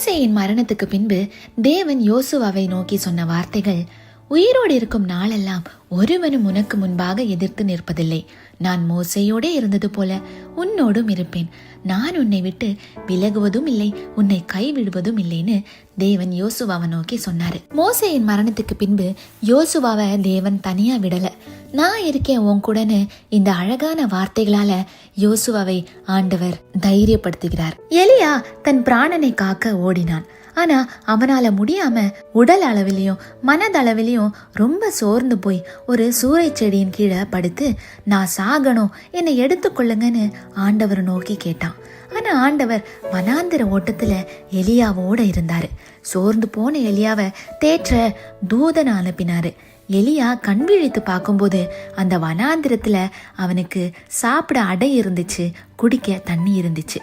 மோசேயின் மரணத்துக்கு பின்பு தேவன் யோசுவாவை நோக்கி சொன்ன வார்த்தைகள், உயிரோடு இருக்கும் நாளெல்லாம் ஒருவனும் உனக்கு முன்பாக எதிர்த்து நிற்பதில்லை. நான் மோசேயோடே இருந்தது போல உன்னோடும் இருப்பேன். நான் உன்னை விட்டு விலகுவதும் இல்லை, உன்னை கைவிடுவதும் இல்லைன்னு தேவன் யோசுவாவை நோக்கி சொன்னாரு. மோசேயின் மரணத்துக்கு பின்பு யோசுவாவை தேவன் தனியா விடல. நான் இருக்கேன் உன் கூடன்னு இந்த அழகான வார்த்தைகளால யோசுவாவை ஆண்டவர் தைரியப்படுத்துகிறார். எலியா தன் பிராணனை காக்க ஓடினான். ஆனா அவனால முடியாம உடல் அளவிலையும் மனதளவிலையும் ரொம்ப சோர்ந்து போய் ஒரு சூறை செடியின் கீழே படுத்து, நான் சாகணும், என்னை எடுத்துக்கொள்ளுங்கன்னு ஆண்டவர் நோக்கி கேட்டான். ஆனா ஆண்டவர் வனாந்திர ஓட்டத்துல எலியாவோட இருந்தாரு. சோர்ந்து போன எலியாவை தேற்ற தூதனை அனுப்பினாரு. எலியா கண் விழித்து பார்க்கும்போது அந்த வனாந்திரத்துல அவனுக்கு சாப்பிட அடை இருந்துச்சு, குடிக்க தண்ணி இருந்துச்சு.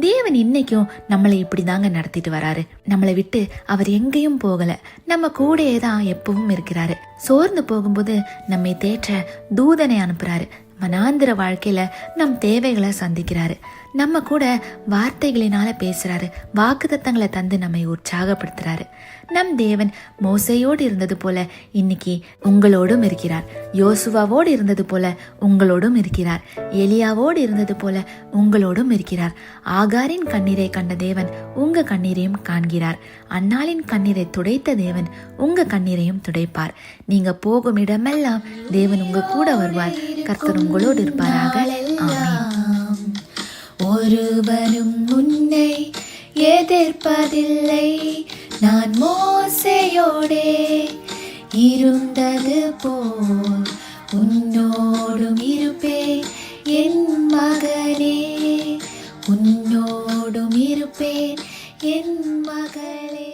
தேவன் இன்னைக்கும் நம்மளை இப்படிதாங்க நடத்திட்டு வராரு. நம்மளை விட்டு அவர் எங்கேயும் போகல, நம்ம கூடயே தான் எப்பவும் இருக்கிறாரு. சோர்ந்து போகும்போது நம்மை தேற்ற தூதனை அனுப்புறாரு. வனாந்திர வாழ்க்கையில நம் தேவைகளை சந்திக்கிறாரு. நம்ம கூட வார்த்தைகளினால பேசுறாரு. வாக்குத்தத்தங்களை தந்து நம்மை உற்சாகப்படுத்துறாரு. நம் தேவன் மோசையோடு இருந்தது போல இன்னைக்கு உங்களோடும் இருக்கிறார். யோசுவாவோடு இருந்தது போல உங்களோடும் இருக்கிறார். எலியாவோடு இருந்தது போல உங்களோடும் இருக்கிறார். ஆகாரின் கண்ணீரை கண்ட தேவன் உங்க கண்ணீரையும் காண்கிறார். அன்னாளின் கண்ணீரை துடைத்த தேவன் உங்க கண்ணீரையும் துடைப்பார். நீங்க போகும் இடமெல்லாம் தேவன் உங்க கூட வருவார். கர்த்தர் உங்களோடு இருப்பாராக. ஆமென். ஒருவரும் உன்னை எதிர்ப்பதில்லை, நான் மோசேயோடே இருந்தது போல் உன்னோடும் இருப்பேன் என் மகனே, உன்னோடும் இருப்பேன் என் மகளே.